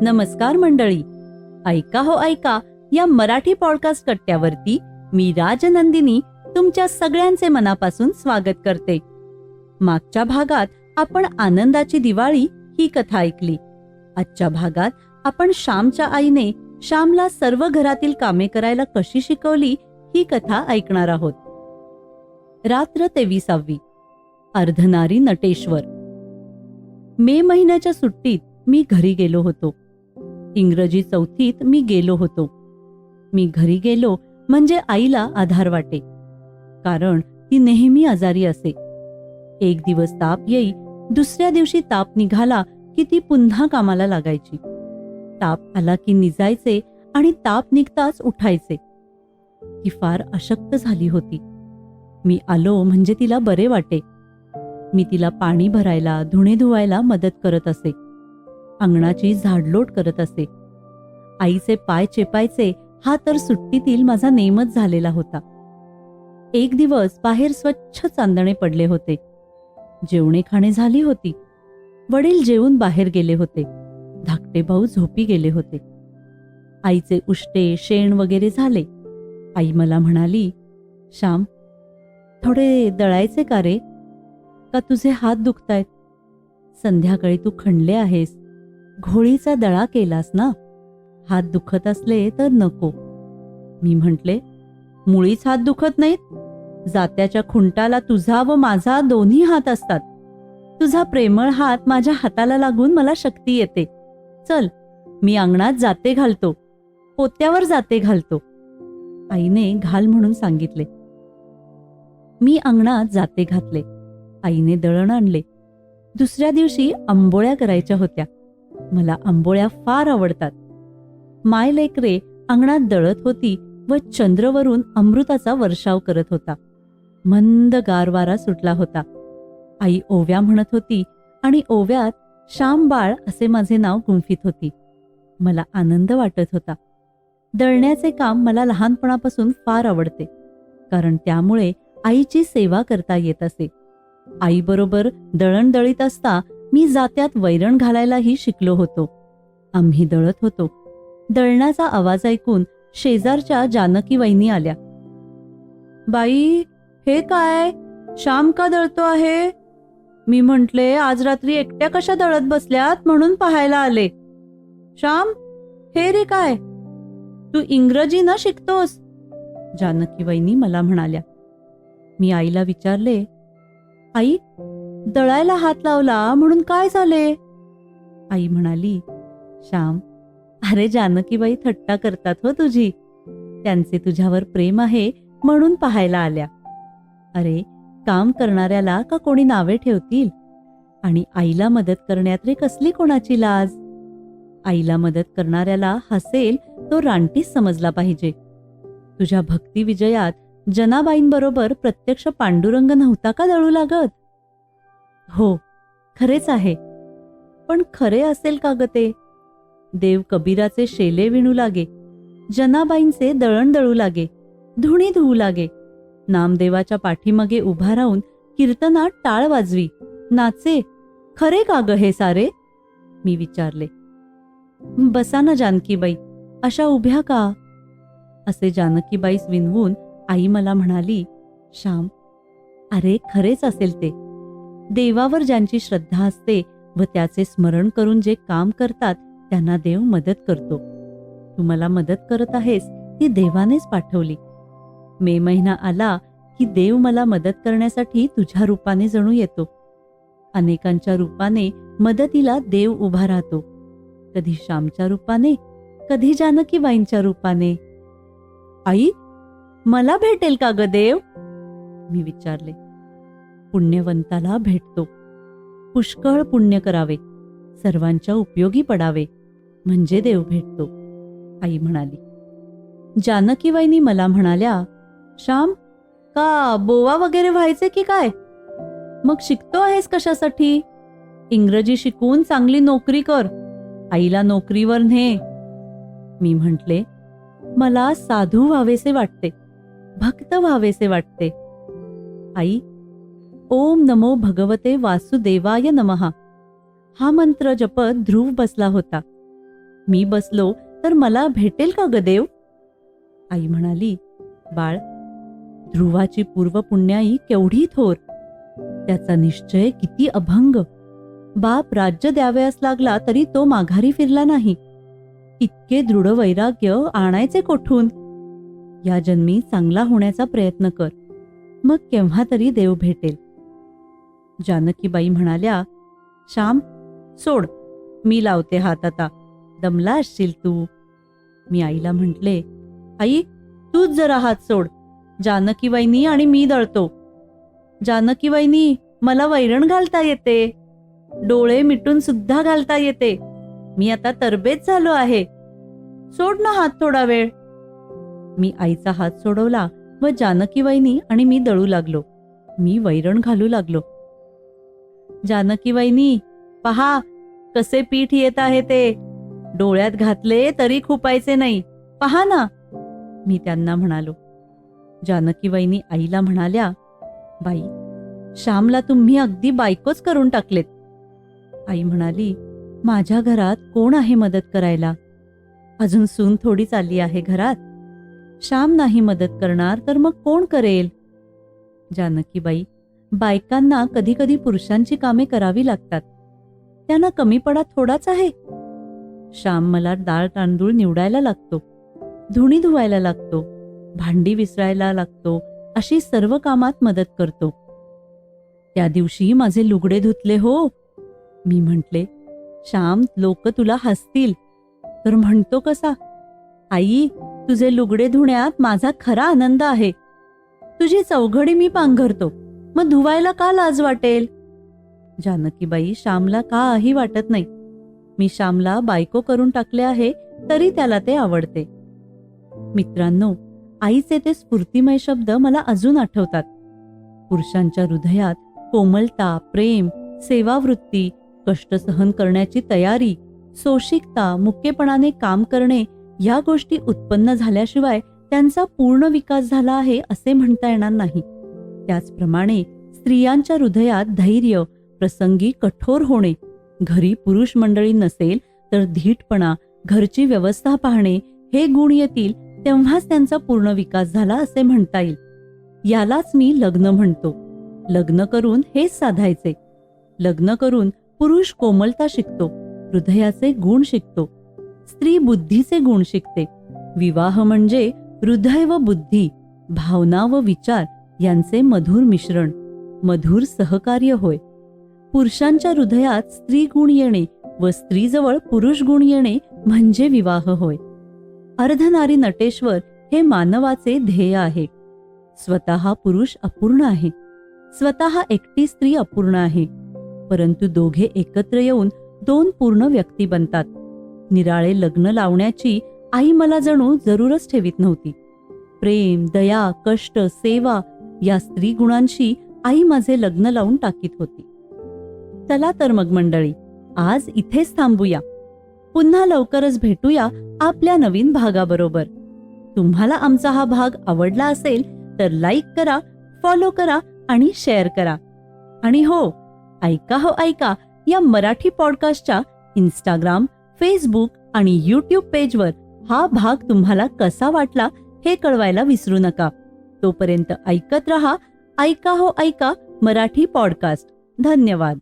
नमस्कार मंडळी, ऐका हो ऐका या मराठी पॉडकास्ट कट्ट्यावरती मी राजनंदिनी तुमच्या सगळ्यांचे मनापासून स्वागत करते. मागच्या भागात आपण आनंदाची दिवाळी ही कथा ऐकली. आजच्या भागात आपण श्यामच्या आईने श्यामला सर्व घरातील कामे करायला कशी शिकवली ही कथा ऐकणार आहोत. रात्र 23वी. अर्धनारी नटेश्वर. मे महिन्याच्या सुट्टीत मी घरी गेलो होतो. इंग्रजी 4थीत मी गेलो होतो. मी घरी गेलो म्हणजे आईला आधार वाटे, कारण ती नेहमी आजारी असे. एक दिवस ताप येई, दुसऱ्या दिवशी ताप निघाला की ती पुन्हा कामाला लागायची. ताप आला की निजायचे आणि ताप निघताच उठायचे. ती फार अशक्त झाली होती. मी आलो म्हणजे तिला बरे वाटे. मी तिला पाणी भरायला, धुणे धुवायला मदत करत असे. अंगणाची झाडलोट करत असे. आईचे पाय चेपायचे हा तर सुट्टीतील माझा नेमच झालेला होता. एक दिवस बाहेर स्वच्छ चांदणे पडले होते. जेवणे खाणे झाली होती. वडील जेवून बाहेर गेले होते. धाकटे भाऊ झोपी गेले होते. आईचे उष्टे शेण वगैरे झाले. आई मला म्हणाली, श्याम, थोडे दळायचे का रे? का तुझे हात दुखतायत? संध्याकाळी तू खणले आहेस, घोळीचा दळा केलास ना, हात दुखत असले तर नको. मी म्हटले, मुळीच हात दुखत नाहीत. जात्याच्या खुंटाला तुझा व माझा दोन्ही हात असतात. तुझा प्रेमळ हात माझ्या हाताला लागून मला शक्ती येते. चल, मी अंगणात जाते घालतो, पोत्यावर जाते घालतो. आईने घाल म्हणून सांगितले. मी अंगणात जाते घातले. आईने दळण आणले. दुसऱ्या दिवशी आंबोळ्या करायच्या होत्या. मला आंबोळ्या फार आवडतात. माय लेकरे अंगणात दळत होती व चंद्रवरून अमृताचा वर्षाव करत होता. मंद गार वारा सुटला होता. आई ओव्या म्हणत होती आणि ओव्यात श्याम बाळ असे माझे नाव गुंफीत होती. मला आनंद वाटत होता. दळण्याचे काम मला लहानपणापासून फार आवडते, कारण त्यामुळे आईची सेवा करता येत असे. आईबरोबर दळण दळीत असता मी जात्यात वैरण घालायलाही शिकलो होतो. आम्ही दळत होतो. दळण्याचा आवाज ऐकून शेजारच्या जानकी वहिनी आल्या. बाई, हे काय, श्याम का दळतो आहे? मी म्हंटले, आज रात्री एकट्या कशा दळत बसल्यात म्हणून पाहायला आले. श्याम, हे रे काय, तू इंग्रजी न शिकतोस? जानकी वहिनी मला म्हणाल्या. मी आईला विचारले, आई, दळायला हात लावला म्हणून काय झाले? आई म्हणाली, श्याम, अरे जानकीबाई थट्टा करतात हो तुझी. त्यांचे तुझ्यावर प्रेम आहे म्हणून पाहायला आल्या. अरे, काम करणाऱ्याला का कोणी नावे ठेवतील? आणि आईला मदत करण्यात रे कसली कोणाची लाज? आईला मदत करणाऱ्याला हसेल तो रानटीच समजला पाहिजे. तुझ्या भक्ती विजयात जनाबाईंबरोबर प्रत्यक्ष पांडुरंग नव्हता का दळू लागत? हो, खरेच आहे. पण खरे असेल का ग ते? देव कबीराचे शेले विणू लागे, जनाबाईंचे दळण दळू लागे, धुणी धुवू लागे, नामदेवाच्या पाठीमागे उभा राहून कीर्तनात टाळ वाजवी, नाचे. खरे का ग हे सारे? मी विचारले. बसा ना जानकीबाई, अशा उभ्या का? असे जानकीबाईस विनवून आई मला म्हणाली, श्याम, अरे खरेच असेल ते. देवावर ज्यांची श्रद्धा असते व त्याचे स्मरण करून जे काम करतात त्यांना देव मदत करतो. तू मला मदत करत आहेस ती देवानेच पाठवली. मे महिना आला की देव मला मदत करण्यासाठी तुझ्या रूपाने जणू येतो. अनेकांच्या रूपाने मदतीला देव उभा राहतो. कधी श्यामच्या रूपाने, कधी जानकीबाईंच्या रूपाने. आई, मला भेटेल का ग देव? मी विचारले. पुण्यवंताला भेटतो. पुष्कळ पुण्य करावे, सर्वांच्या उपयोगी पडावे, म्हणजे देव भेटतो, आई म्हणाली. जानकीबाईंनी मला म्हणाल्या, श्याम, का बोवा वगैरे व्हायचे की काय? मग शिकतो आहेस कशासाठी? इंग्रजी शिकून चांगली नोकरी कर, आईला नोकरीवर ने. मी म्हटले, मला साधू व्हावेसे वाटते, भक्त व्हावेसे वाटते. आई, ओम नमो भगवते वासुदेवाय नमः हा मंत्र जपत ध्रुव बसला होता. मी बसलो तर मला भेटेल का ग देव? आई म्हणाली, बाळ, ध्रुवाची पूर्वपुण्याई केवढी थोर, त्याचा निश्चय किती अभंग. बाप राज्य द्यावयास लागला तरी तो माघारी फिरला नाही. इतके दृढ वैराग्य आणायचे कोठून? या जन्मी चांगला होण्याचा प्रयत्न कर, मग केव्हा तरी देव भेटेल. जानकीबाई म्हणाल्या, श्याम, सोड, मी लावते हात आता, दमला असशील तू. मी आईला म्हटले, आई, तूच जरा हात सोड, जानकीबाईंनी आणि मी दळतो. जानकीबाईंनी, मला वैरण घालता येते, डोळे मिटून सुद्धा घालता येते, मी आता तरबेज झालो आहे, सोड ना हात थोडा वेळ. मी आईचा हात सोडवला व जानकीबाईंनी आणि मी दळू लागलो. मी वैरण घालू लागलो. जानकीबाईंनी, पहा कसे पीठ येत आहे ते, डोळ्यात घातले तरी खुपायचे नाही, पहा ना, मी त्यांना म्हणालो. जानकीबाईंनी आईला म्हणाल्या, बाई, श्यामला तुम्ही अगदी बायकोच करून टाकलेत. आई म्हणाली, माझ्या घरात कोण आहे मदत करायला? अजून सून थोडीच आली आहे घरात. श्याम नाही मदत करणार तर मग कोण करेल? जानकीबाई, बायकांना कधी कधी पुरुषांची कामे करावी लागतात, त्यांना कमीपणा थोडाच आहे. श्याम मला डाळ तांदूळ निवडायला लागतो, धुणी धुवायला लागतो, भांडी विसरायला लागतो, अशी सर्व कामात मदत करतो. त्या दिवशी माझे लुगडे धुतले हो. मी म्हटले, श्याम, लोक तुला हसतील. तर म्हणतो कसा, आई, तुझे लुगडे धुण्यात माझा खरा आनंद आहे. तुझी चौघडी मी पांघरतो, मग धुवायला का लाज वाटेल? जानकीबाई, श्यामला काही वाटत नाही. मी श्यामला बायको करून टाकले आहे तरी त्याला ते आवडते. मित्रांनो, आईचे ते स्फूर्तिमय शब्द मला अजून आठवतात. पुरुषांच्या हृदयात कोमलता, प्रेम, सेवावृत्ती, कष्ट सहन करण्याची तयारी, सोशिकता, मुक्केपणाने काम करणे या गोष्टी उत्पन्न झाल्याशिवाय त्यांचा पूर्ण विकास झाला आहे असे म्हणता येणार नाही. त्याचप्रमाणे स्त्रियांच्या हृदयात धैर्य, प्रसंगी कठोर होणे, घरी पुरुष मंडळी नसेल तर धीटपणा, घरची व्यवस्था पाहणे हे गुण येतील तेव्हाच त्यांचा पूर्ण विकास झाला असे म्हणता येईल. यालाच मी लग्न म्हणतो. लग्न करून हेच साधायचे. लग्न करून पुरुष कोमलता शिकतो, हृदयाचे गुण शिकतो, स्त्री बुद्धीचे गुण शिकते. विवाह म्हणजे हृदय व बुद्धी, भावना व विचार यांचे मधुर मिश्रण, मधुर सहकार्य होय. पुरुषांच्या हृदयात स्त्री गुण येणे व स्त्रीजवळ पुरुष गुण येणे म्हणजे विवाह होय. अर्धनारी नटेश्वर हे मानवाचे ध्येय आहे. स्वतः पुरुष अपूर्ण आहे, स्वतः एकटी स्त्री अपूर्ण आहे, परंतु दोघे एकत्र येऊन दोन पूर्ण व्यक्ती बनतात. निराळे लग्न लावण्याची आई मला जणू जरूरच ठेवीत नव्हती. प्रेम, दया, कष्ट, सेवा या स्त्री गुणांशी आई माझे लग्न लावून टाकीत होती. चला तर मग मंडळी, आज इथेच थांबूया. पुन्हा लवकरच भेटूया आपल्या नवीन भागाबरोबर. तुम्हाला आमचा हा भाग आवडला असेल तर लाईक करा, फॉलो करा आणि शेअर करा. आणि हो, ऐका हो ऐका या मराठी पॉडकास्टच्या इंस्टाग्राम, फेसबुक आणि यूट्यूब पेजवर हा भाग तुम्हाला कसा वाटला हे कळवायला विसरू नका. तोपर्यंत ऐकत रहा ऐका हो ऐका मराठी पॉडकास्ट. धन्यवाद.